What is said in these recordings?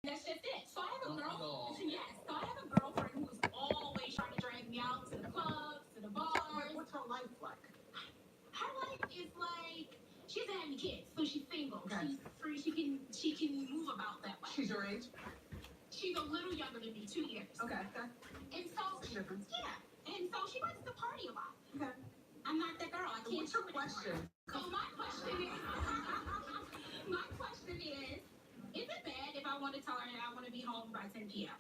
That's just it. So I have a girl. Yes. So I have a girlfriend who's always trying to drag me out to the clubs, to the bars. What's her life like? Her life is like she doesn't have any kids, so she's single. Okay. She's free. She can move about that way. She's your age? She's a little younger than me, 2 years. Okay. And so Difference. yeah. And so she likes to party a lot. Okay. I'm not that girl. I can't. What's your question? So my question is it bad if I want to tell her that I want to be home by 10 p.m.?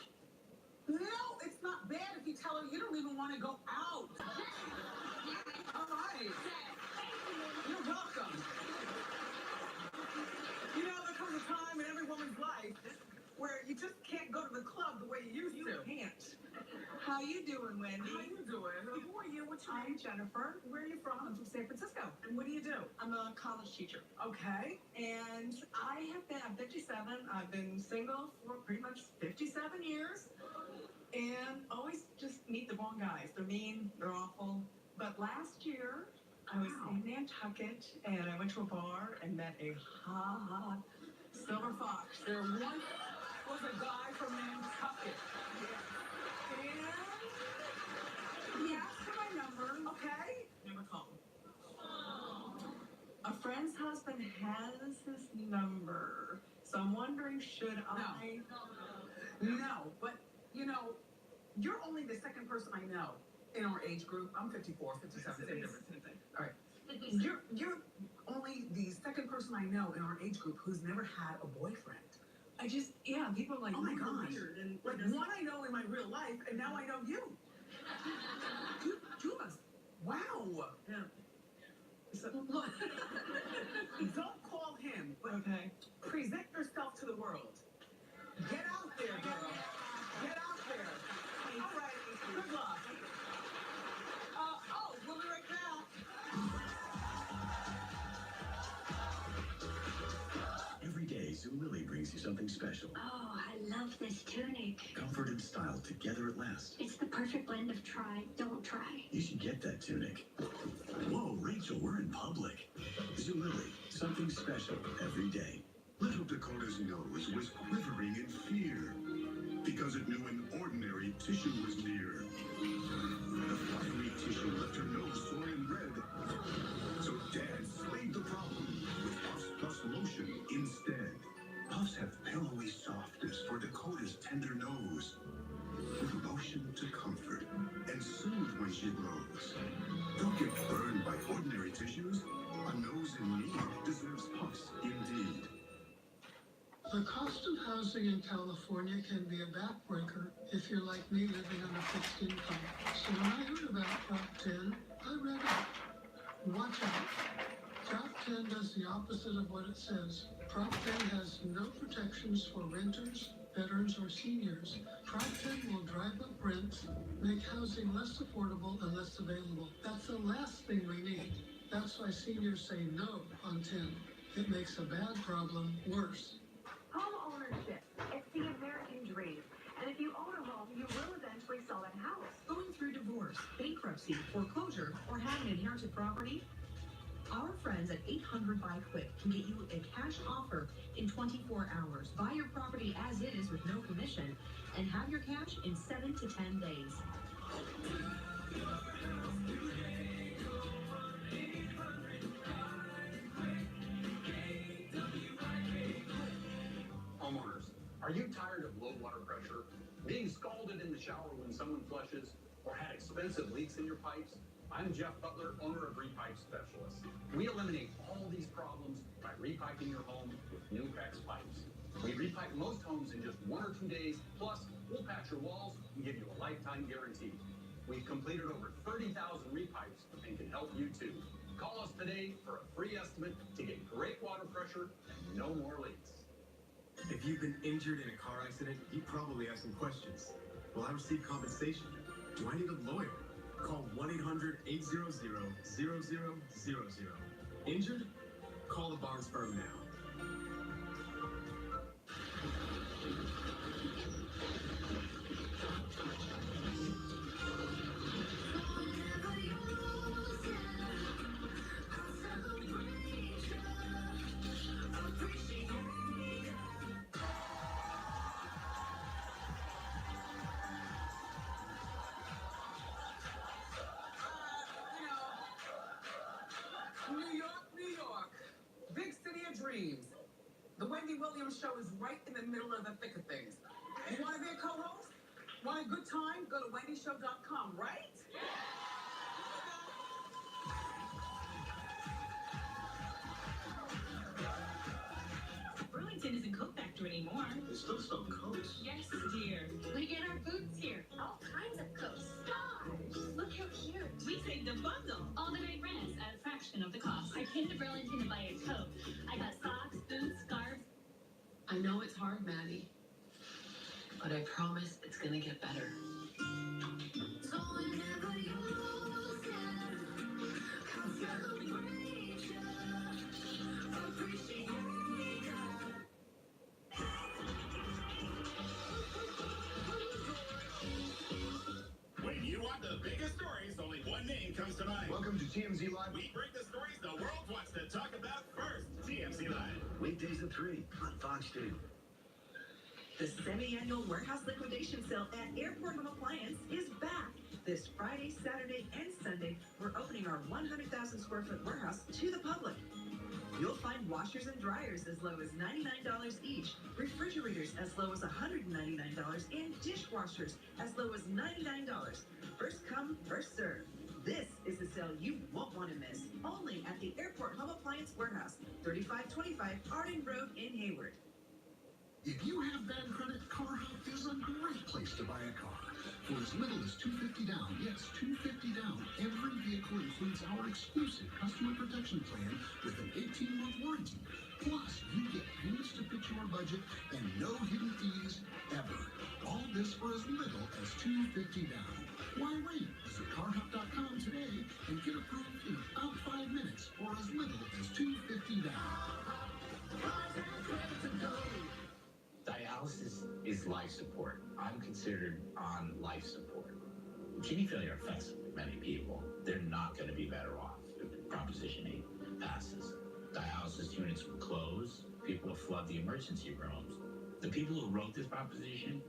No, it's not bad if you tell her you don't even want to go out. All right. You're welcome. You know, there comes a time in every woman's life where you just can't go to the club the way you used to. You can't. How you doing, Wendy? How you doing? Who are you? What's your I'm name? Jennifer. Where are you from? I'm from San Francisco. And what do you do? I'm a college teacher. Okay. And I'm 57. I've been single for pretty much 57 years. And always just meet the wrong guys. They're mean, they're awful. But last year, I was in Nantucket, and I went to a bar and met a hot silver fox. There once was a guy from Nantucket. And he asked for my number. Okay. Never called. A friend's husband has his number. So I'm wondering, should I? No, but you know, you're only the second person I know in our age group. I'm 54, 57, same difference. All right. You're only the second person I know in our age group who's never had a boyfriend. People are like, Oh my "You're gosh. weird." And Like one I know in my real life, and now I know you. two of us. Wow. Yeah. So, Don't call him, but okay. present yourself to the world. Get out there, girl. Get out there. All right. Good luck. We'll be right back. Every day, Zulily brings you something special. Oh, I love this tunic. Comfort and style together at last. It's the perfect blend of try, don't try. You should get that tunic. Whoa, Rachel, we're in public. Zulily, something special every day. Little Dakota's nose was quivering in fear because it knew an ordinary tissue was near. The fiery tissue left her nose sore and red. So Dad slayed the problem with Puffs Plus Lotion instead. Puffs have pillowy softness for Dakota's tender nose, with lotion to comfort and soothe when she blows. Don't get burned by ordinary tissues. A nose in need deserves Puffs indeed. The cost of housing in California can be a backbreaker if you're like me living on a fixed income. So when I heard about Prop 10, I read it. Watch out. Prop 10 does the opposite of what it says. Prop 10 has no protections for renters, veterans, or seniors. Prop 10 will drive up rents, make housing less affordable and less available. That's the last thing we need. That's why seniors say no on 10. It makes a bad problem worse. Home ownership, it's the American dream. And if you own a home, you will eventually sell that house. Going through divorce, bankruptcy, foreclosure, or having inherited property? Our friends at 800 Buy Quick can get you a cash offer in 24 hours. Buy your property as is with no commission and have your cash in 7 to 10 days. Homeowners, are you tired of low water pressure, being scalded in the shower when someone flushes, or had expensive leaks in your pipes? I'm Jeff Butler, owner of Repipe Specialists. We eliminate all these problems by repiping your home with new PEX pipes. We repipe most homes in just 1 or 2 days, plus we'll patch your walls and give you a lifetime guarantee. We've completed over 30,000 repipes and can help you too. Call us today for a free estimate to get great water pressure and no more leaks. If you've been injured in a car accident, you probably have some questions. Will I receive compensation? Do I need a lawyer? Call 1-800-800-0000. Injured? Call the Barnes firm now. Williams show is right in the middle of the thick of things. You want to be a co-host? Want a good time? Go to wendyshow.com, right? Burlington isn't Coke Factory anymore. They still sell Cokes. Yes, dear. We get our foods here. All kinds of Coke. Stars. Look how cute. We saved a bundle. All the great brands at a fraction of the cost. I came to Burlington to buy a Coke. I got socks, boots, scarves. I know it's hard, Maddie, but I promise it's gonna get better. When you want the biggest stories, only one name comes to mind. Welcome to TMZ Live. We break the stories the world wants to talk about first. TMZ Live. Weekdays at 3 on Fox 2. The semi-annual warehouse liquidation sale at Airport Home Appliance is back. This Friday, Saturday, and Sunday, we're opening our 100,000 square foot warehouse to the public. You'll find washers and dryers as low as $99 each, refrigerators as low as $199, and dishwashers as low as $99. First come, first serve. This is the sale you won't want to miss. Only at the Airport Home Appliance Warehouse, 3525 Arden Road in Hayward. If you have bad credit, CarHop is a great place to buy a car. For as little as $250 down, yes, $250 down, every vehicle includes our exclusive customer protection plan with an 18-month warranty. Plus, you get payments to fit your budget and no hidden fees ever. All this for as little as $250 down. Why wait? Visit carhop.com today and get approved in about 5 minutes for as little as $250 down. Dialysis is life support. I'm considered on life support. Kidney failure affects many people. They're not going to be better off if Proposition 8 passes. Dialysis units will close. People will flood the emergency rooms. The people who wrote this proposition,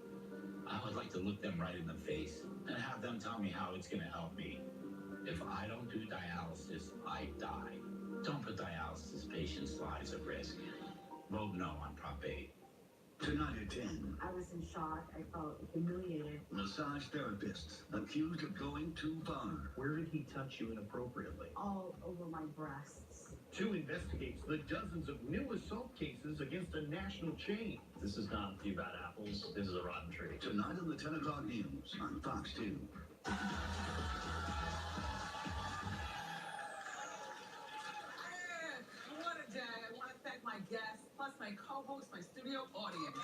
I would like to look them right in the face and have them tell me how it's going to help me. If I don't do dialysis, I die. Don't put dialysis patients' lives at risk. Vote no on Prop 8. Tonight at 10, I was in shock. I felt humiliated. massage therapists accused of going too far. Where did he touch you inappropriately? All over my breasts. 2 investigates the dozens of new assault cases against a national chain. This is not a few bad apples. This is a rotten tree. Tonight on the 10 o'clock news on Fox 2. What a day. I want to thank my guests, plus my co-host, my studio audience.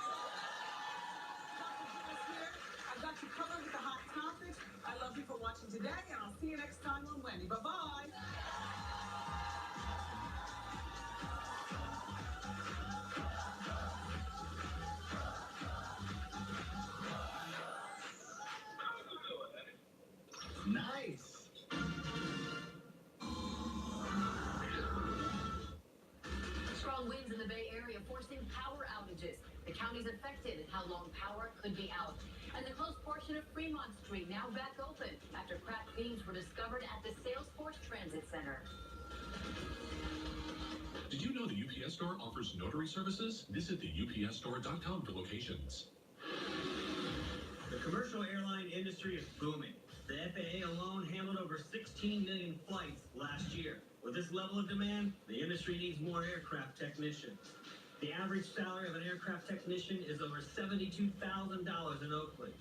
Dr. Jim is here. I got you covered with the hot topics. I love you for watching today, and I'll see you next time on Wendy. Bye-bye. Nice. Strong winds in the Bay Area forcing power outages. The counties affected and how long power could be out. And the closed portion of Fremont Street now back open after cracked beams were discovered at the Salesforce Transit Center. Did you know the UPS Store offers notary services? Visit the upsstore.com for locations. The commercial airline industry is booming. The FAA alone handled over 16 million flights last year. With this level of demand, the industry needs more aircraft technicians. The average salary of an aircraft technician is over $72,000 in Oakland.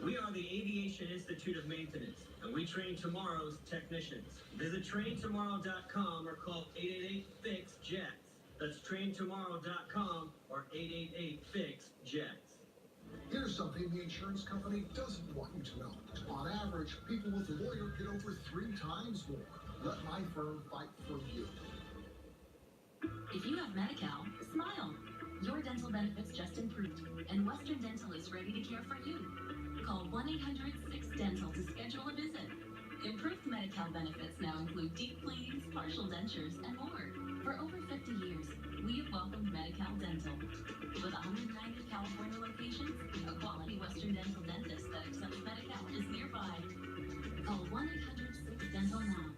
We are the Aviation Institute of Maintenance, and we train tomorrow's technicians. Visit traintomorrow.com or call 888-FIX-JETS. That's traintomorrow.com or 888-FIX-JETS. Here's something the insurance company doesn't want you to know. On average, people with a lawyer get over 3 times more. Let my firm fight for you. If you have Medi-Cal, smile. Your dental benefits just improved, and Western Dental is ready to care for you. Call 1-800-6-DENTAL to schedule a visit. Improved Medi-Cal benefits now include deep cleanings, partial dentures, and more. For over 50 years, we have welcomed Medi-Cal Dental. With 190 California locations, a quality Western Dental dentist that accepts Medi-Cal is nearby. Call 1-800-6-DENTAL now.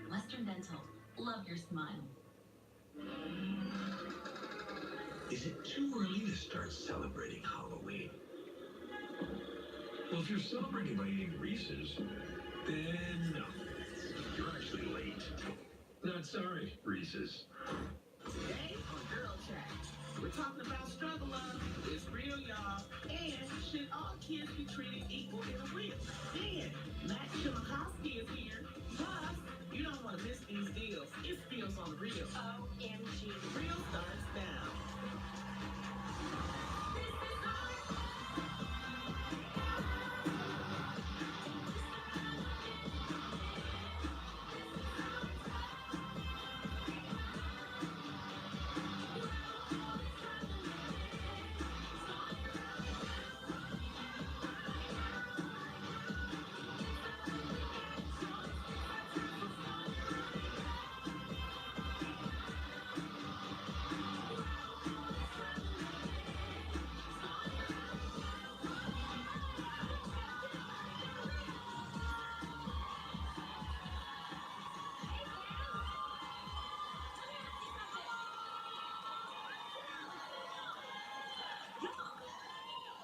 Western Dental. Love your smile. Is it too early to start celebrating Halloween? Well, if you're celebrating by eating Reese's, then no. You're actually late. Not sorry, Reese's. Today on Girl Chat, we're talking about struggle love. It's real, y'all. And should all kids be treated equal in a will? And Matt Chimahowski is here. Plus, you don't want to miss these deals. It's deals on the real. OMG. The real starts now.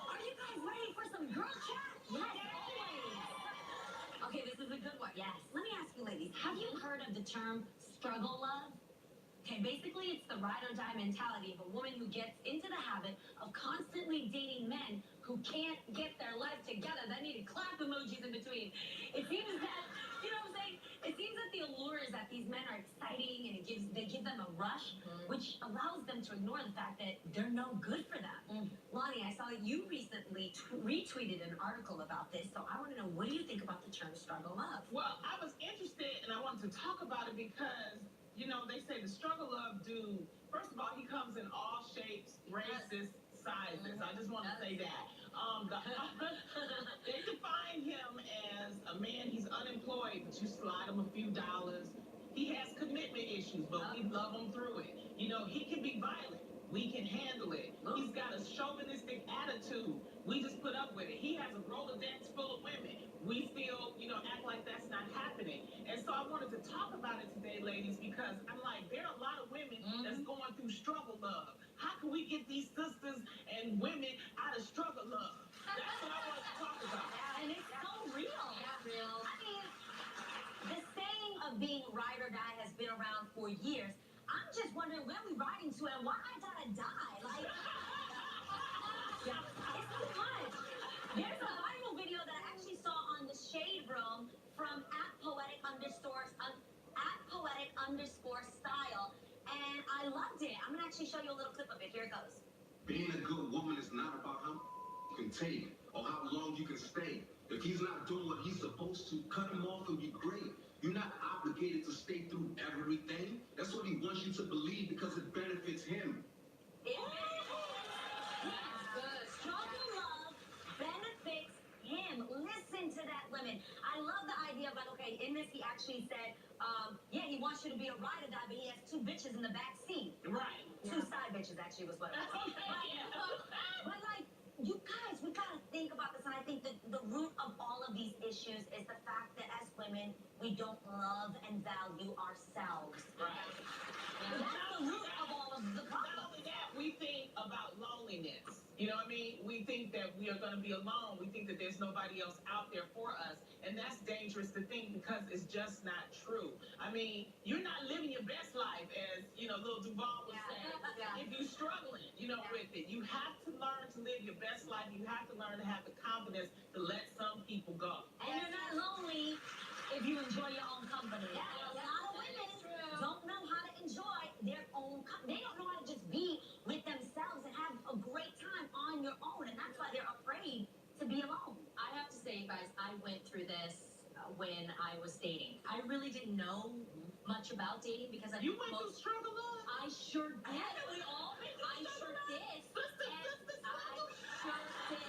Are you guys ready for some girl chat? Yes, always. Okay, this is a good one. Yes. Let me ask you, ladies, have you heard of the term struggle love? Okay, basically it's the ride or die mentality of a woman who gets into the habit of constantly dating men who can't get their life together. That needed clap emojis in between. It seems that, you know what I'm saying? It seems that the allure is that these men are exciting and they give them a rush, which allows them to ignore the fact that they're no good for them. Lonnie, I saw that you recently retweeted an article about this, so I want to know, what do you think about the term struggle love? Well, I was interested and I wanted to talk about it because, you know, they say the struggle love dude, first of all, he comes in all shapes, races, sizes. I just want to say that. They define him as a man, he's unemployed, but you slide him a few dollars. He has commitment issues, but we love him through it. You know, he can be violent. We can handle it. He's got a chauvinistic attitude. We just put up with it. He has a Rolodex full of women. We still, you know, act like that's not happening. And so I wanted to talk about it today, ladies, because I'm like, there are a lot of women that's going through struggle love. How can we get these sisters and women out of struggle love? That's what I wanted to talk about. And it's so real. Yeah, real. I mean, the saying of being ride or die has been around for years. I'm just wondering where we riding to and why I gotta die. Like, it's too much. There's a viral video that I actually saw on the Shade Room from @poetic_style, and I loved it. I'm gonna actually show you a little clip of it. Here it goes. Being a good woman is not about how you can take or how long you can stay. If he's not doing what he's supposed to, cut him off and be great. You're not obligated to stay through everything. That's what he wants you to believe because it benefits him. Struggle love benefits him. Listen to that, women. I love the idea of, like, okay, in this he actually said, yeah, he wants you to be a ride or die, but he has two bitches in the back seat. Right. Two side bitches, actually, was what it was. But like, you guys, we gotta think about this, and I think that the root of all of these issues is the fact that as women, we don't love and value ourselves. Right. That's the root of all of the problems. Not only that, we think about loneliness. You know what I mean? We think that we are going to be alone. We think that there's nobody else out there for us. And that's dangerous to think because it's just not true. I mean, you're not living your best life, as, you know, Lil Duval was saying. If you're struggling, you know, with it, you have to learn to live your best life. You have to learn to have the confidence to let some people go. And you're not lonely if you enjoy your own company. A lot of women don't know how to enjoy their own company. They don't know how to just be with themselves and have a great time on your own, and that's why they're afraid to be alone. I have to say, guys, I went through this when I was dating. I really didn't know much about dating because You went through struggle love? I sure did. Haven't we all been through I sure struggle did. love? I sure did.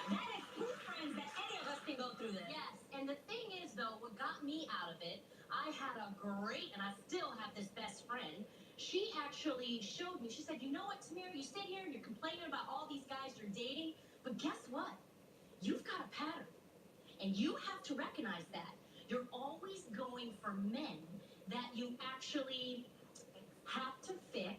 That is proof, friends, that any of us can go through this. Yes, and the thing is, though, what got me out of it, I had a great, and I still have this best friend. She actually showed me, she said, you know what, Tamir, you sit here and you're complaining about all these guys you're dating, but guess what? You've got a pattern, and you have to recognize that. You're always going for men that you actually have to fix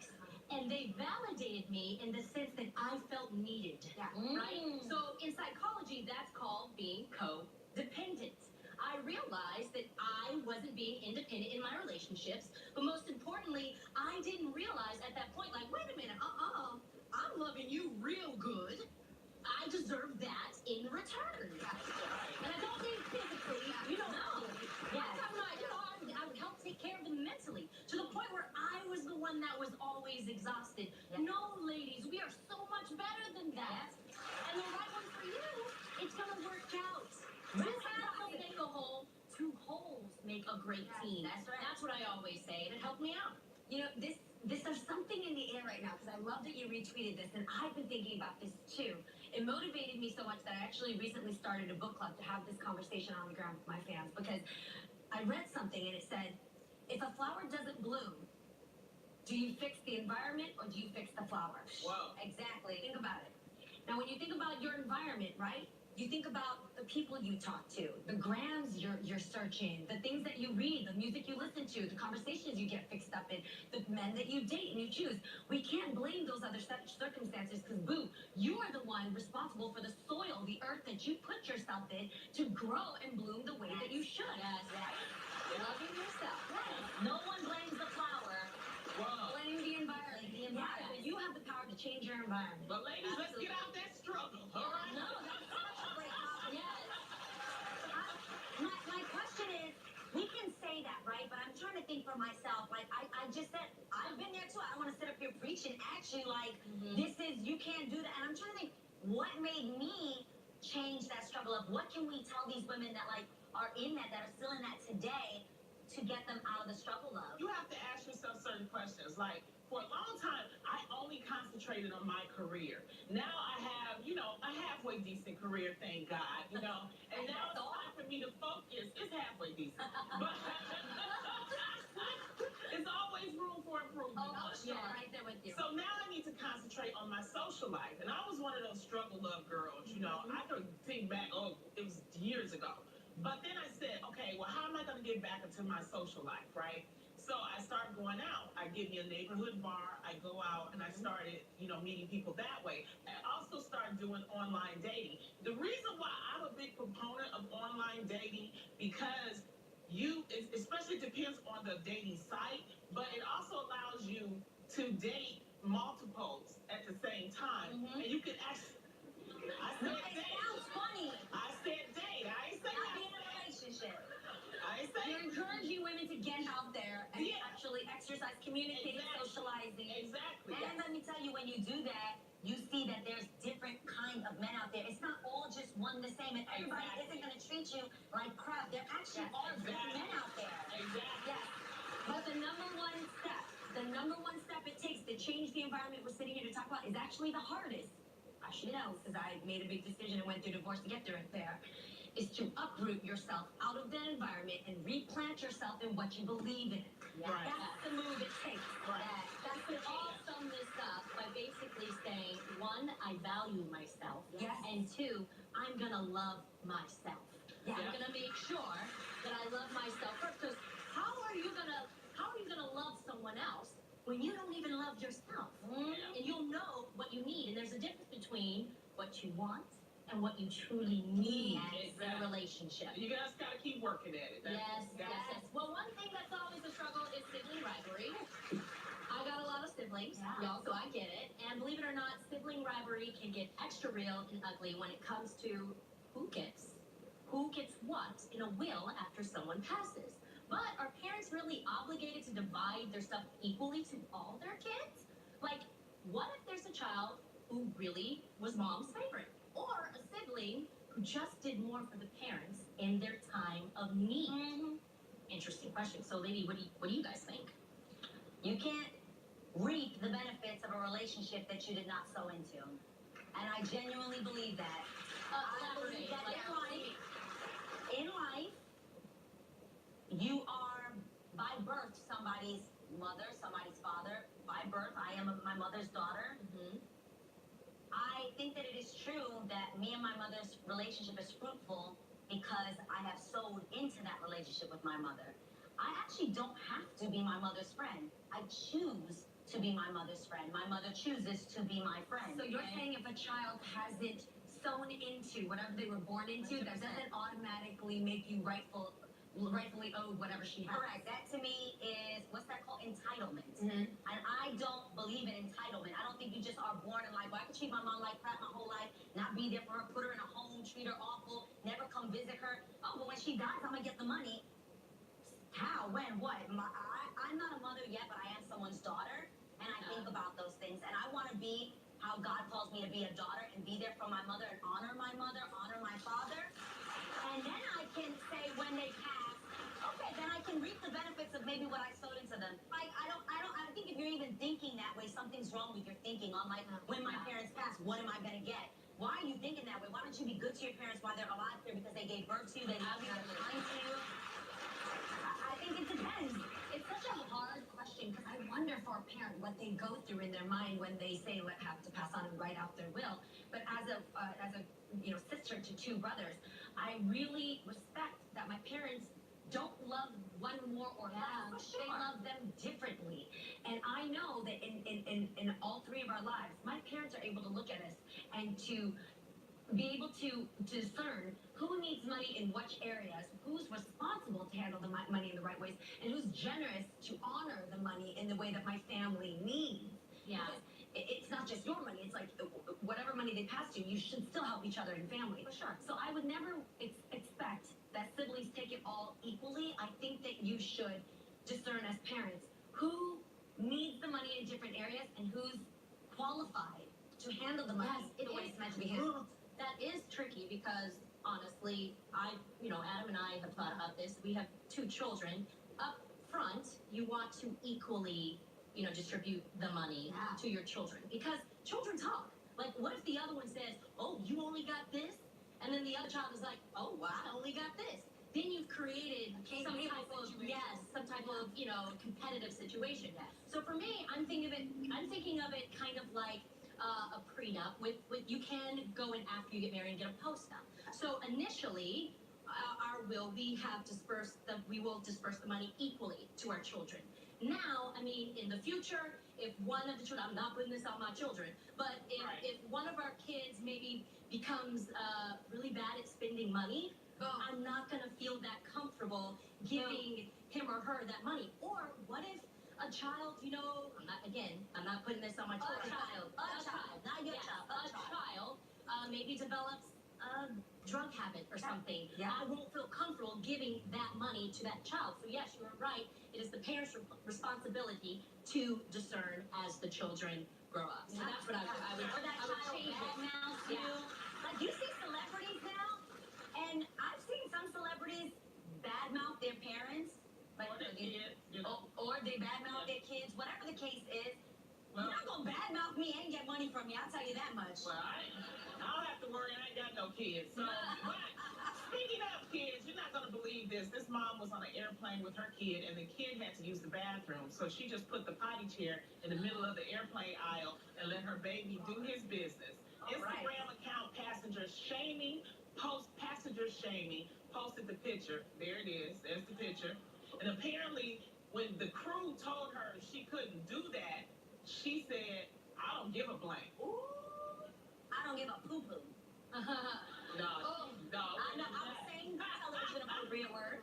and they validated me in the sense that I felt needed. Right? So in psychology, that's called being codependent. I realized that I wasn't being independent in my relationships, but most importantly, I didn't realize at that point, like, wait a minute, I'm loving you real good. I deserve that in return. And I don't mean physically, no. Yeah. I would help take care of them mentally, to the point where I was the one that was always exhausted. No, ladies, we are so much better than that. And the right one for you, it's gonna work out. Two halves don't make a whole, two wholes make a great team. That's right. That's what I always say, and it helped me out. You know, there's something in the air right now, because I love that you retweeted this, and I've been thinking about this too. It motivated me so much that I actually recently started a book club to have this conversation on the ground with my fans, because I read something and it said, if a flower doesn't bloom, do you fix the environment or do you fix the flower? Whoa. Exactly. Think about it. Now, when you think about your environment, right? You think about the people you talk to, the grams you're searching, the things that you read, the music you listen to, the conversations you get fixed up in, the men that you date and you choose. We can't blame those other circumstances because, boo, you are the one responsible for the soil, the earth that you put yourself in to grow and bloom the way that you should. Yes, right? Loving yourself. Right. No one blames the flower. Whoa. Blame the environment. The environment. Yes. You have the power to change your environment. But ladies, let's get out that struggle, all right? No, that's such a great topic. Yes. My question is, we can say that, right? But I'm trying to think for myself. Like, I just said, I've been there too. I don't want to sit up here preaching at you like, this is, you can't do that. And I'm trying to think, what made me change that struggle of what can we tell these women that, like, are in that are still in that today to get them out of the struggle of? You have to ask yourself certain questions. Like, for a long time, I only concentrated on my career. Now I have, a halfway decent career, thank God, And now it's time for me to focus. It's halfway decent. But it's always room for improvement. Oh, sure. Yeah. Right there with you. So now I need to concentrate on my social life. And I was one of those struggle love girls, I could think back, it was years ago. But then I said, okay, well, how am I going to get back into my social life, right? So I started going out. I get me a neighborhood bar. I go out and I started, meeting people that way. I also started doing online dating. The reason why I'm a big proponent of online dating, because it especially depends on the dating site, but it also allows you to date multiples at the same time. And you can actually, I said date. It sounds funny. I said date. I ain't say Not that. be in a relationship. I ain't say You're encouraging women to get out there and actually exercise, communicating, socializing. Exactly. And let me tell you, when you do that, you see that there's different kind of men out there. It's not all just one the same, and everybody isn't going to treat you like crap. There actually are good men out there. Exactly. Yes. But the number one step it takes to change the environment we're sitting here to talk about is actually the hardest. I should know, because I made a big decision and went through divorce to get there, is to uproot yourself out of that environment and replant yourself in what you believe in. Right. That's the move it takes. Right. That's what all sum this up by basically saying, one, I value myself. Yes. And two, I'm going to love myself. Yeah. I'm going to make sure that I love myself first. Because how are you going to love someone else when you don't even love yourself? And you'll know what you need. And there's a difference between what you want and what you truly need in a relationship. You just got to keep working at it. Yes. Well, one thing that's always a struggle is sibling rivalry. I got a lot of siblings, y'all, so I get it. And believe it or not, sibling rivalry can get extra real and ugly when it comes to who gets what in a will after someone passes. But are parents really obligated to divide their stuff equally to all their kids? Like, what if there's a child who really was mom's favorite? Or a sibling who just did more for the parents in their time of need? Interesting question. So, lady, what do you guys think? You can't reap the benefits of a relationship that you did not sow into. And I genuinely believe that. I believe that in life, you are by birth somebody's mother, somebody's father. By birth, I am my mother's daughter. I think that it is true that me and my mother's relationship is fruitful because I have sowed into that relationship with my mother. I actually don't have to be my mother's friend. I choose to be my mother's friend. My mother chooses to be my friend. So you're saying if a child hasn't sewn into whatever they were born into, that doesn't automatically make you rightfully owed whatever she has? Correct. That to me is, what's that called? Entitlement. Mm-hmm. And I don't believe in entitlement. I don't think you just are born and like, well, I can treat my mom like crap my whole life, not be there for her, put her in a home, treat her awful, never come visit her. Oh, but when she dies, I'm going to get the money. How? When? What? I'm not a mother yet, but I am someone's daughter. And I think about those things. And I want to be how God calls me to be a daughter and be there for my mother and honor my mother, honor my father. And then I can say when they pass, okay, then I can reap the benefits of maybe what I sowed into them. Like, I think if you're even thinking that way, something's wrong with your thinking on like, when my parents pass, what am I going to get? Why are you thinking that way? Why don't you be good to your parents while they're alive here because they gave birth to you, they love you, they're kind to you? I think it depends. It's such a hard question because I wonder for a parent what they go through in their mind when they say what have to pass on and write out their will. But as a sister to two brothers, I really respect that my parents don't love one more or less. Sure. They love them differently. And I know that in all three of our lives, my parents are able to look at us and to be able to discern who needs money in which areas, who's responsible to handle the money in the right ways, and who's generous to honor the money in the way that my family needs. Yeah. Because it's not just your money. It's like whatever money they pass you, you should still help each other in family. For sure. So I would never expect that siblings take it all equally. I think that you should discern as parents who needs the money in different areas and who's qualified to handle the money the way it's meant to be handled. That is tricky because honestly, Adam and I have thought about this. We have two children. Up front, you want to equally, distribute the money to your children because children talk. Like, what if the other one says, "Oh, you only got this," and then the other child is like, "Oh, well, I only got this." Then you've created some type of competitive situation. Yes. So for me, I'm thinking of it kind of like a prenup with you can go in after you get married and get a postnup. So initially, our will we will disperse the money equally to our children. Now, I mean, in the future, if one of the children, I'm not putting this on my children, but if one of our kids maybe becomes really bad at spending money, I'm not going to feel that comfortable giving him or her that money. Or what if a child, I'm not putting this on my children. A child, not your child. A child maybe develops a drug habit or something. Yeah. I won't feel comfortable giving that money to that child. So yes, you're right. It is the parents' responsibility to discern as the children grow up. So that's what I would change it. Badmouth you. Like, you see celebrities now, and I've seen some celebrities badmouth their parents. Like, or they badmouth their kids, whatever the case is. You're not going to badmouth me and get money from me, I'll tell you that much. Well, I don't have to worry. I ain't got no kids. So, but speaking of kids, you're not going to believe this. This mom was on an airplane with her kid, and the kid had to use the bathroom. So she just put the potty chair in the middle of the airplane aisle and let her baby do his business. Instagram account passenger shaming, passenger shaming, posted the picture. There it is. There's the picture. And apparently, when the crew told her she couldn't do that, she said, "I don't give a blank." Ooh, I don't give a poo-poo. No. I was saying television appropriate word.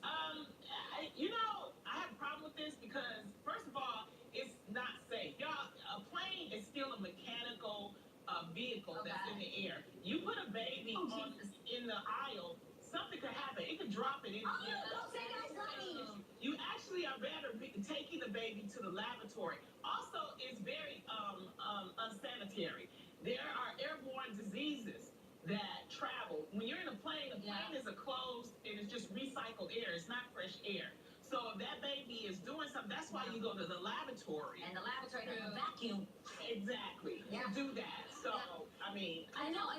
I have a problem with this because, first of all, it's not safe. Y'all, a plane is still a mechanical vehicle that's in the air. You put a baby in the aisle, something could happen. It could drop it in the air. Don't say that's right. You actually are better taking the baby to the laboratory. Also, it's very unsanitary. There are airborne diseases that travel. When you're in a plane is a closed, and it's just recycled air. It's not fresh air. So if that baby is doing something, that's why you go to the laboratory. And the laboratory has a vacuum. Exactly. Yeah. To do that. So, I mean. I know,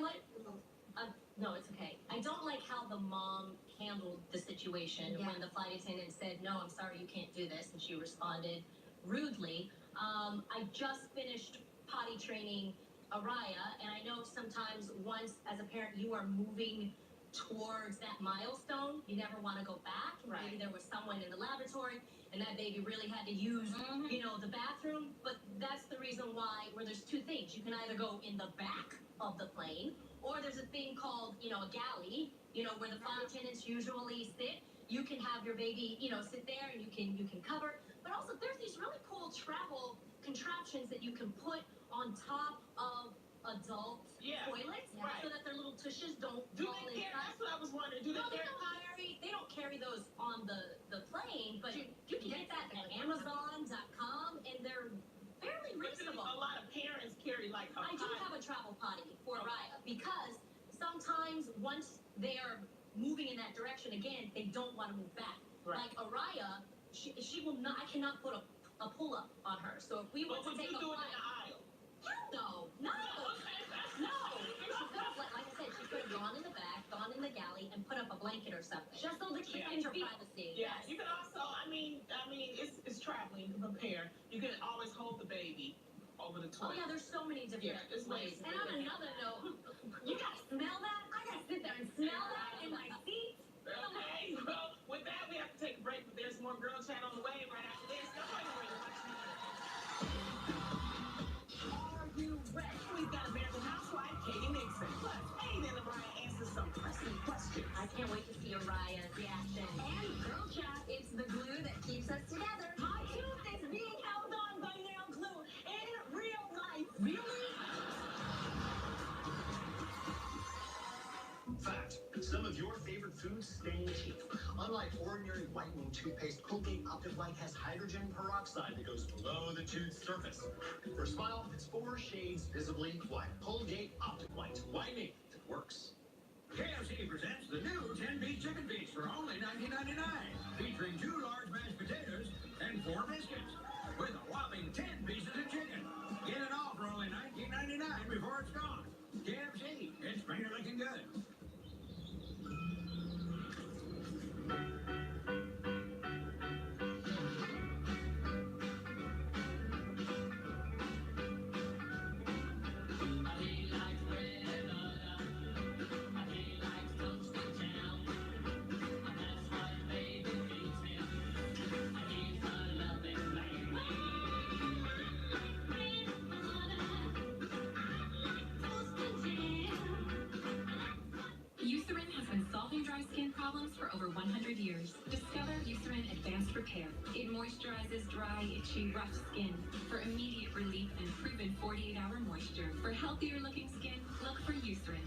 no, it's okay. I don't like how the mom handled the situation when the flight attendant said, "No, I'm sorry, you can't do this," and she responded rudely. I just finished potty training Araya, and I know sometimes once as a parent you are moving towards that milestone, you never want to go back. Right. Maybe there was someone in the laboratory and that baby really had to use, you know, the bathroom. But that's the reason why, where there's two things. You can either go in the back of the plane, or there's a thing called, you know, a galley, you know, where the flight attendants usually sit. You can have your baby, you know, sit there and you can cover. But also there's these really cool travel contraptions that you can put on top of adult toilets, so that their little tushes don't Do fall they carry? inside. That's what I was wondering. Do they No, carry? they don't carry those on the plane, but you can get that at Amazon.com, and they're fairly reasonable. A lot of parents carry like a I do have a travel potty for Raya, because sometimes once they're moving in that direction again, they don't want to move back. Like Araya, she will not. I cannot put a pull up on her. So if we were to take a do it in flight, the aisle. hell no. She could have, like I said, she could have gone in the back, gone in the galley, and put up a blanket or something, just so the kids get your privacy. Yeah, you can also. I mean, it's traveling. You can prepare. You can always hold the baby over the Oh toilet. yeah, there's so many different ways. And on another note, you gotta smell that. I gotta sit there and smell that in my seat. Okay, well, with that, we have to take a break, but there's more Girl Chat on the way right after this. Are you ready? We've got American Housewife Katie Nixon. Plus, Aiden and Mariah answer some pressing questions. I can't wait to see Araya's reaction. And Girl Chat, it's the glue that keeps us together. My tooth is being held on by nail glue in real life. Really? Fact, some of your favorite foods stain teeth. Unlike ordinary whitening toothpaste, Colgate Optic White has hydrogen peroxide that goes below the tooth surface. For a smile, it's 4 shades visibly white. Colgate Optic White. Whitening that works. KFC presents the new 10-piece chicken feast for only $19.99, featuring 2 large mashed potatoes and 4 biscuits, with a whopping 10 pieces of chicken. Get it all for only $19.99 before it's gone. KFC, it's finger looking good. Eucerin has been solving dry skin problems for over 100 years. Discover Eucerin Advanced Repair. It moisturizes dry, itchy, rough skin for immediate relief and proven 48-hour moisture. For healthier looking skin, look for Eucerin.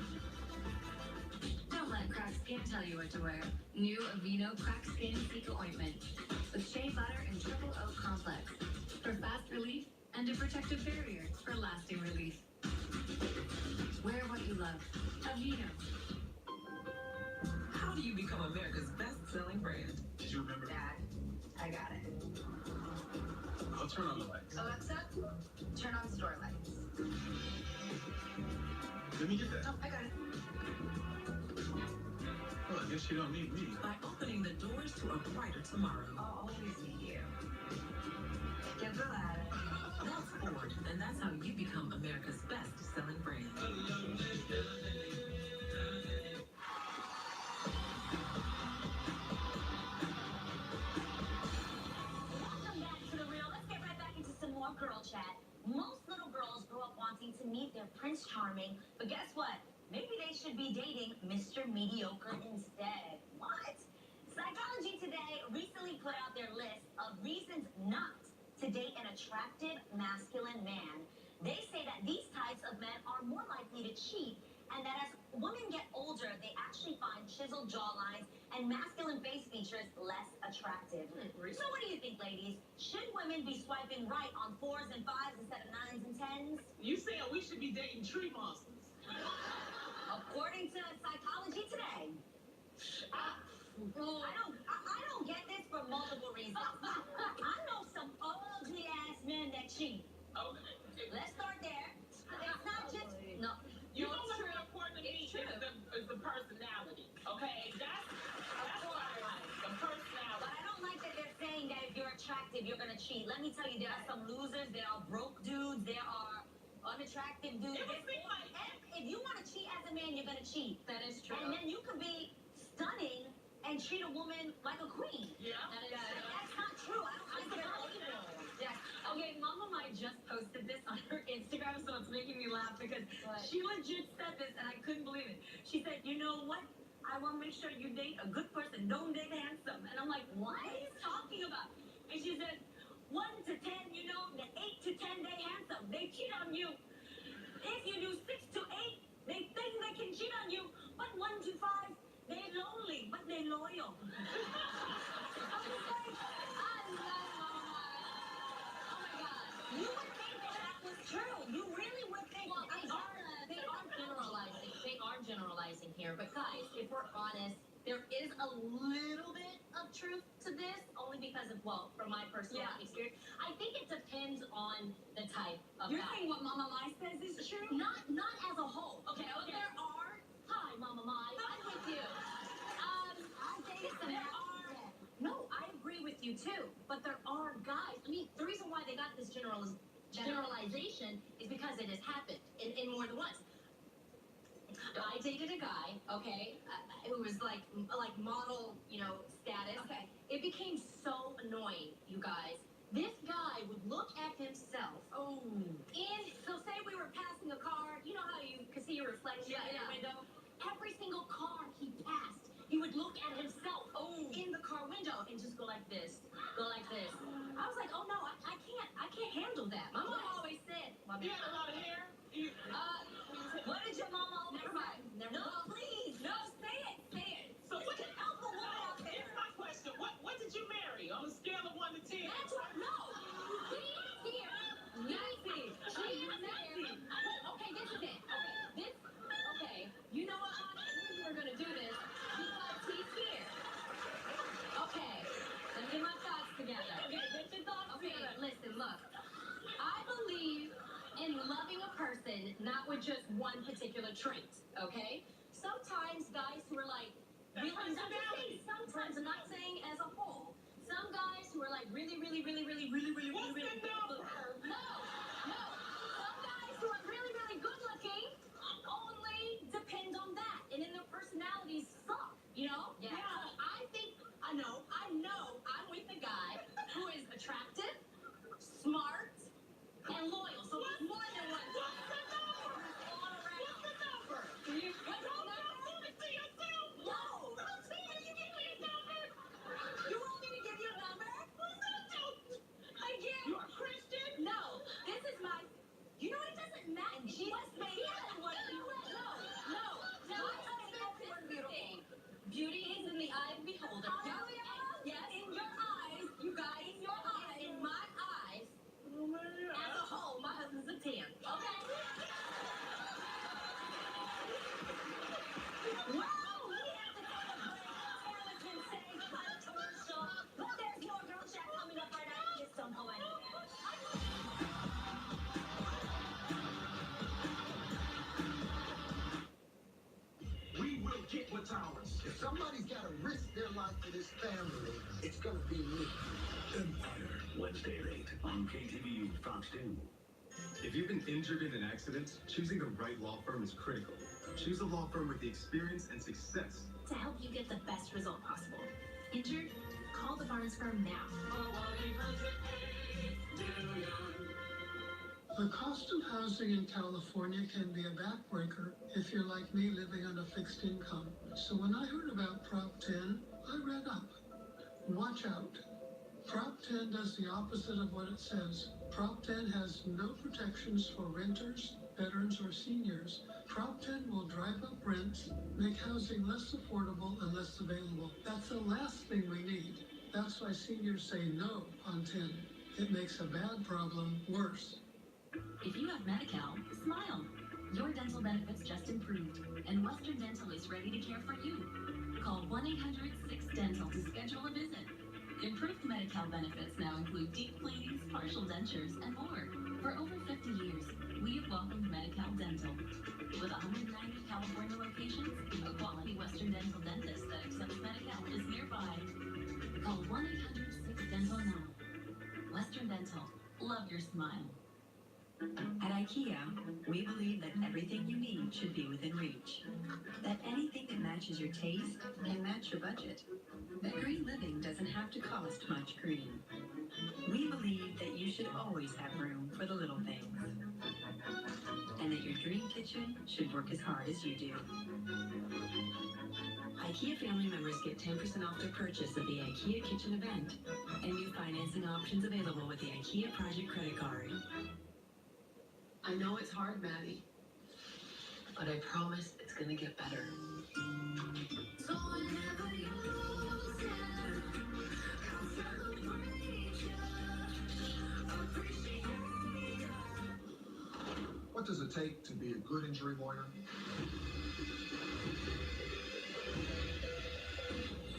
Don't let cracked skin tell you what to wear. New Aveeno Cracked Skin Cica Ointment with shea butter and triple oak complex for fast relief and a protective barrier for lasting relief. Wear what you love. Aveeno. How do you become America's best-selling brand? Did you remember? Dad, I got it. I'll turn on the lights. Alexa, turn on store lights. Let me get that. Oh, I got it. Well, I guess you don't need me. By opening the doors to a brighter tomorrow. I'll always need you. Give the ladder. That's Ford, and that's how you become America's best-selling brand. Welcome back to The Real. Let's get right back into some more Girl Chat. Most little girls grow up wanting to meet their Prince Charming, but guess what? Maybe they should be dating Mr. Mediocre instead. What? Psychology Today recently put out their list of reasons not to date an attractive masculine man. They say that these types of men are more likely to cheat, and that as women get older, they actually find chiseled jawlines and masculine face features less attractive. So what do you think, ladies? Should women be swiping right on 4s and 5s instead of 9s and 10s? You saying we should be dating tree monsters? According to Psychology Today. I don't get this for multiple reasons. I know some ugly ass men that cheat. Okay. Let's start there. It's not just no. You know what's real important to me is the personality. Okay, that's what I like. The personality. But I don't like that they're saying that if you're attractive, you're gonna cheat. Let me tell you, there are some losers. There are broke dudes. There are unattractive dudes. It would seem like if you want to cheat as a man, you're gonna cheat. That is true. And then you to be stunning and treat a woman like a queen. Yeah. That's not true. I don't think they're label. Yes. Okay, Mama Mai just posted this on her Instagram, so it's making me laugh because she legit said this and I couldn't believe it. She said, you know what? I want to make sure you date a good person. Don't date handsome. And I'm like, what are you talking about? And she said, 1 to 10, you know, the 8 to 10, they handsome. They cheat on you. If you do 6 to 8, they think they can cheat on you. But 1 to 5, they're lonely, but they're loyal. I'm just like, I love Mama Mai. Oh my God. You would think that was true. You really would think. Well, they are generalizing. They are generalizing here. But guys, if we're honest, there is a little bit of truth to this, only because of, well, from my personal experience. I think it depends on the type of You're guy. saying what Mama Mai says is true? Not as a whole. Okay. There are. Hi, Mama Mai. I'm with you. No, I agree with you too. But there are guys. I mean, the reason why they got this generalization is because it has happened in more than once. I dated a guy, okay, who was like model, status. Okay. It became so annoying, you guys. This guy would look at himself. Oh. So say we were passing a car, you know how you could see your reflection in the window? Every single car he passed, he would look at himself in the car window and just go like this. Go like this. I was like, oh no, I can't handle that. My mom always said, You had a lot of hair? what did your mama always Never mind. say? No, please. No, say it. So You can help a woman out there. here's my question. What did you marry on a scale of 1 to 10? That's what, no. He's here. Nancy. She's here. Okay, this is it. Okay. You know what, Mom? I knew you were going to do this because he's here. Okay. Let me get my thoughts together. Okay, get your thoughts Okay, together. listen, look. I believe in loving a person, not with just one particular trait, okay? Sometimes guys who are like, really, sometimes, I'm not saying as a whole. Some guys who are like really What's the number? No. Some guys who are really, really good looking only depend on that. And then their personalities suck, Yeah. I know I'm with a guy who is attractive, smart, and loyal. So he's more than one. What's the number? All around. What's the number? What's the number? Give it to yourself. No. Don't say it. You give me a number. You want me to give you a number? Again. You are Christian? No. This is my. You know it doesn't matter. Jesus made everyone beautiful. No. Beauty is in the eye of the beholder. Yes. In your eyes, you guys. In your eyes. In my eyes. As a whole, my husband's a 10. Okay. Well, we have to take a break. Sarah can say cut a commercial. But there's more girl chat coming up right after this. Don't go anywhere. We will get what's ours. If somebody's got to risk their life for this family, it's going to be me. Empire, Wednesday at 8 on KTVU Fox 2. If you've been injured in an accident, choosing the right law firm is critical. Choose a law firm with the experience and success To help you get the best result possible. Injured? Call the Barnes firm now. The cost of housing in California can be a backbreaker if you're like me living on a fixed income. So when I heard about Prop 10, I read up. Watch out. Prop 10 does the opposite of what it says. Prop 10 has no protections for renters, veterans, or seniors. Prop 10 will drive up rents, make housing less affordable and less available. That's the last thing we need. That's why seniors say no on 10. It makes a bad problem worse. If you have Medi-Cal, smile. Your dental benefits just improved, and Western Dental is ready to care for you. Call 1-800-6-DENTAL to schedule a visit. Improved Medi-Cal benefits now include deep cleanings, partial dentures, and more. For over 50 years, we have welcomed Medi-Cal Dental. With 190 California locations, a quality Western Dental dentist that accepts Medi-Cal is nearby. Call 1-800-6-DENTAL now. Western Dental. Love your smile. At IKEA, we believe that everything you need should be within reach. That anything that matches your taste can match your budget. That green living doesn't have to cost much green. We believe that you should always have room for the little things. And that your dream kitchen should work as hard as you do. IKEA family members get 10% off their purchase of the IKEA kitchen event. And new financing options available with the IKEA Project Credit Card. I know it's hard, Maddie, but I promise it's gonna get better. So whenever you lose it, I'll celebrate you, appreciate you. What does it take to be a good injury lawyer?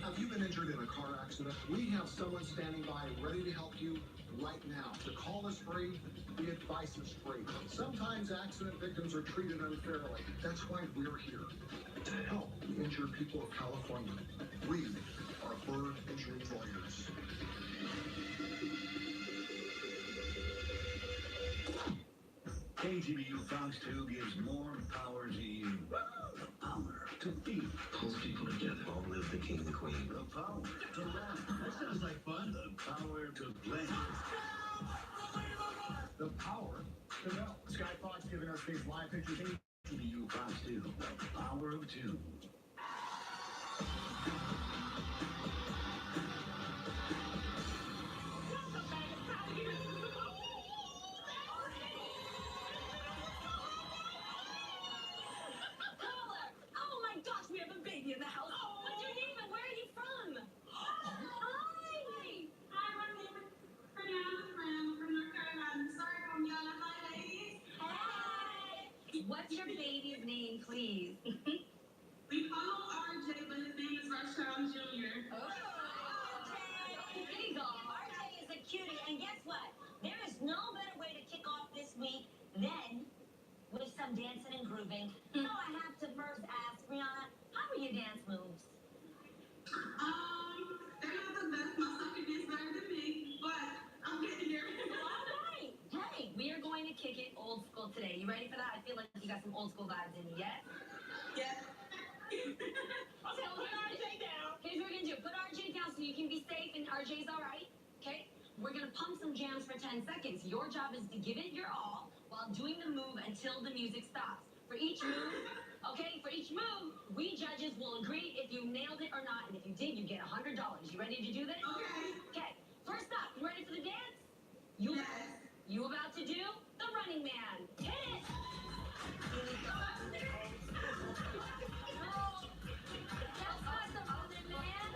Have you been injured in a car accident? We have someone standing by ready to help you right now. The call is free, the advice is free. Sometimes accident victims are treated unfairly. That's why we're here, to help the injured people of California. We are Bird Injury Lawyers. KTBU Fox 2 gives more power to you. The power to be. Pulls people together. Long live the king, the queen. The power to laugh. That sounds like fun. The power to blend. The power to know. Sky Fox giving us these live pictures. KTBU Fox 2. The power of two. In the house. Oh. What's your name and where are you from? Hi. Hi, my name is Brianna. I'm from North Carolina. Sorry if I'm yelling. Hi, ladies. Hey. What's your baby's name, please? We call RJ, but his name is Rashawn Jr. Oh. RJ. There you go. RJ is a cutie, and guess what? There is no better way to kick off this week than with some dancing and grooving. So I have to first ask Rihanna, how are your dance moves? They're not the best. My sucker dance better than me, but I'm getting there. All right. Hey, we are going to kick it old school today. You ready for that? I feel like you got some old school vibes in you, yes? Yes. Okay, put RJ down. Here's what we're going to do. Put RJ down so you can be safe and RJ's all right, okay? We're going to pump some jams for 10 seconds. Your job is to give it your all while doing the move until the music stops. For each move, okay, for each move, we judges will agree if you nailed it or not. And if you did, you get $100. You ready to do this? Okay. Okay, first up, you ready for the dance? You, yes. You about to do the Running Man. Hit it! Here we go. That's awesome, Running Man.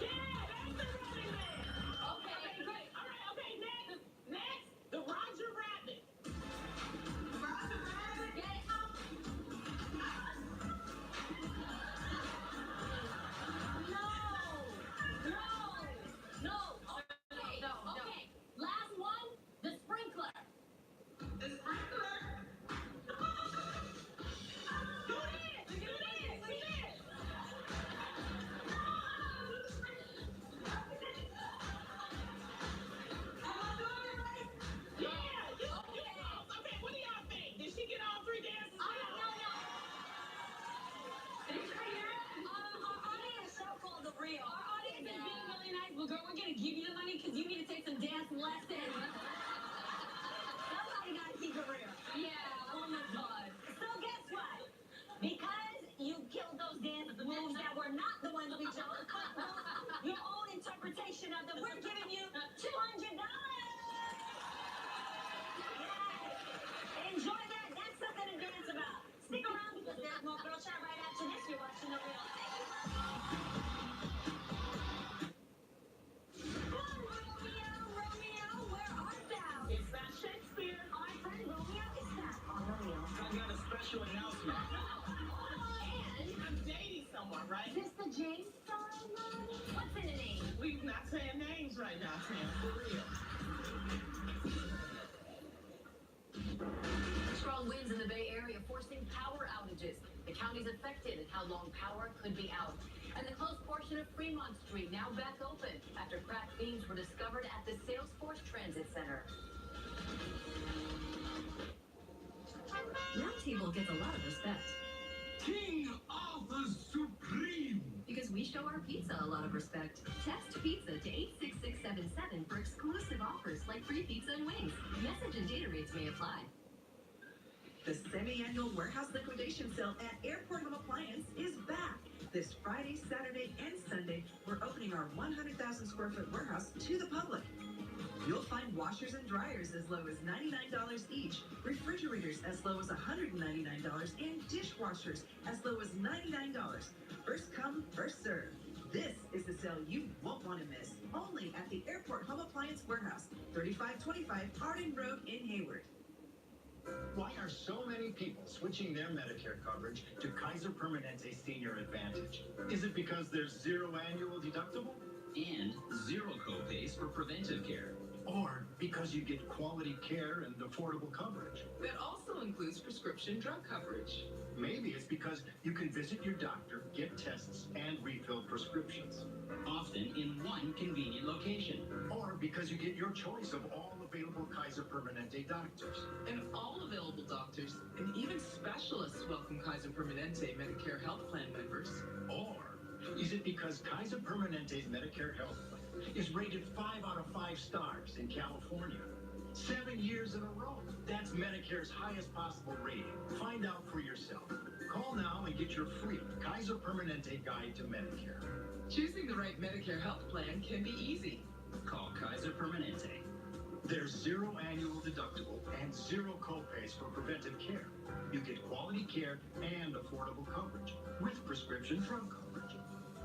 Yeah, that's the Running Man. Okay, great. All right, okay, next, the Roger Rabbit. Roger Rabbit? Get it? No. Okay, no. Okay, last one, the sprinkler. The sprinkler? Do this. Am I doing it right? Yeah, you close. Okay, what do y'all think? Did she get all three dances? No. Our audience so called the real. Our audience is being really nice, but girl, we're gonna give you the money because you need to take some dance lessons. Somebody gotta keep it real. Yeah, oh my God. So guess what? Because you killed those dance moves that were not the ones we chose, your own interpretation of them, we're giving you $200. Yes. Enjoy that. That's something to dance about. Stick around because there's more Girl Chat right after this. You're watching The Real Thing. Romeo, where art thou? It's not Shakespeare. Our friend Romeo is back on The Real. I got a special announcement. And I'm dating someone, right? Is this the James story, Mommy? What's in the name? We're not saying names right now, Sam. For real. Strong winds in the Bay Area forcing power outages. The county's affected and how long power could be out. And the closed portion of Fremont Street now back open after cracked beams were discovered at the Salesforce Transit Center. Dental gets a lot of respect. King Arthur's Supreme. Because we show our pizza a lot of respect. Text pizza to 86677 for exclusive offers like free pizza and wings. Message and data rates may apply. The semi-annual warehouse liquidation sale at Airport Home Appliance is back. This Friday, Saturday, and Sunday, we're opening our 100,000 square foot warehouse to the public. You'll find washers and dryers as low as $99 each, refrigerators as low as $199, and dishwashers as low as $99. First come, first serve. This is the sale you won't want to miss. Only at the Airport Home Appliance Warehouse, 3525 Arden Road in Hayward. Why are so many people switching their Medicare coverage to Kaiser Permanente Senior Advantage? Is it because there's zero annual deductible? And zero copays for preventive care. Or because you get quality care and affordable coverage? That also includes prescription drug coverage. Maybe it's because you can visit your doctor, get tests, and refill prescriptions. Often in one convenient location. Or because you get your choice of all available Kaiser Permanente doctors. And all available doctors and even specialists welcome Kaiser Permanente Medicare Health Plan members. Or is it because Kaiser Permanente's Medicare Health Plan is rated 5 out of 5 stars in California? 7 years in a row. That's Medicare's highest possible rating. Find out for yourself. Call now and get your free Kaiser Permanente Guide to Medicare. Choosing the right Medicare health plan can be easy. Call Kaiser Permanente. There's zero annual deductible and zero copays for preventive care. You get quality care and affordable coverage with prescription drug coverage.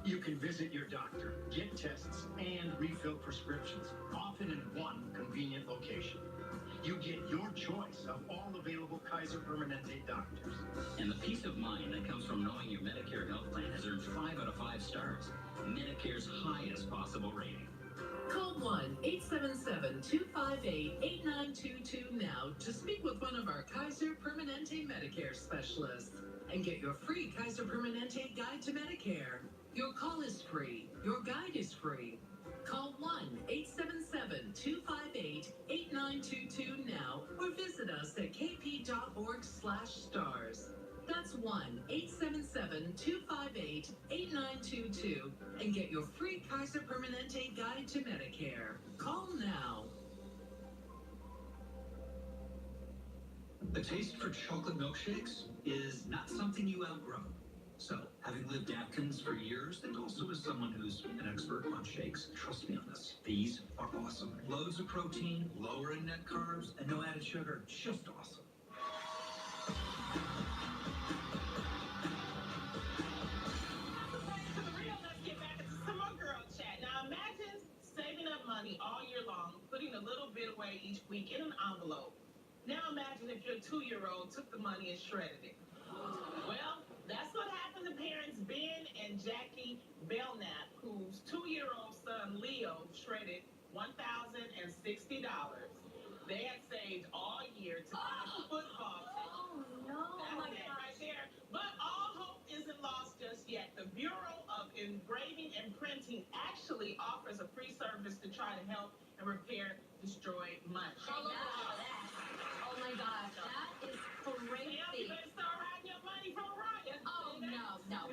You can visit your doctor, get tests, and refill prescriptions, often in one convenient location. You get your choice of all available Kaiser Permanente doctors. And the peace of mind that comes from knowing your Medicare health plan has earned 5 out of 5 stars. Medicare's highest possible rating. Call 1-877-258-8922 now to speak with one of our Kaiser Permanente Medicare specialists and get your free Kaiser Permanente Guide to Medicare. Your call is free. Your guide is free. Call 1-877-258-8922 now or visit us at kp.org/stars. That's 1-877-258-8922 and get your free Kaiser Permanente Guide to Medicare. Call now. The taste for chocolate milkshakes is not something you outgrow. So, having lived Atkins for years, and also as someone who's an expert on shakes, trust me on this. These are awesome. Loads of protein, lower in net carbs, and no added sugar. Just awesome. All year long, putting a little bit away each week in an envelope. Now imagine if your 2-year-old took the money and shredded it. Well, that's what happened to parents Ben and Jackie Belknap, whose 2-year-old son Leo shredded $1,060. They had saved all year to buy a football team. Oh no! That's it right there. But all hope isn't lost just yet. The Bureau of Engraving and Printing actually offers a free service to try to help and repair destroyed money. Oh my gosh, that is crazy. You better start hiding your money from Ryan. Oh no. No,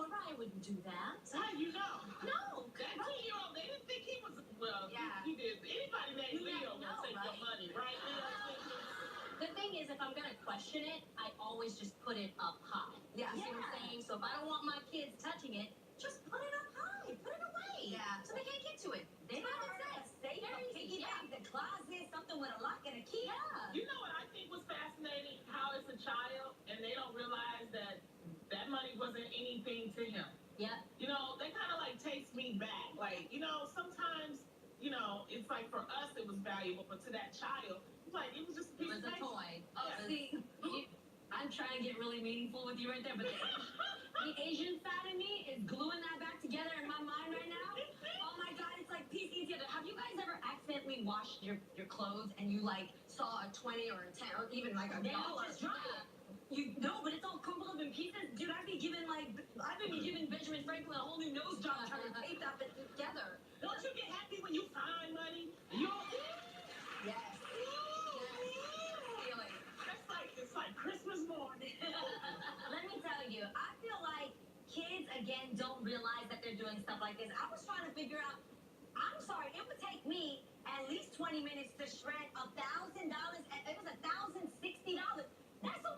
Ryan wouldn't do that. How do you know? No. That 2-year-old, they didn't think he was, well, Yeah. he did. Anybody named Leo will take your money, right, Leo? The thing is, if I'm gonna question it, I always just put it up high. Yeah. You see what I'm saying? So if I don't want my kids touching it, just put it up high. Put it away. Yeah. So they can't get to it. They know what it says. Safe, a piggy bank, the closet, something with a lock and a key. Yeah. You know what I think was fascinating? How it's a child, and they don't realize that that money wasn't anything to him. Yeah. You know, they kind of like takes me back. Like, you know, sometimes, you know, it's like for us it was valuable, but to that child, it's like it was just a piece It was of a paper. toy. Oh, see, I'm trying to get really meaningful with you right there, but the Asian side of me is gluing that back together in my mind right now. Oh my God, it's like piecing together. Have you guys ever accidentally washed your clothes and you like saw a 20 or a 10 or even like a dollar? You know, but it's all crumpled up in pieces. Dude, I've been giving Benjamin Franklin a whole new nose job trying to tape that bit together. Don't you get happy when you find money? You Yes. It's like again, don't realize that they're doing stuff like this. I was trying to figure out, I'm sorry, it would take me at least 20 minutes to shred $1,000. It was $1,060. That's a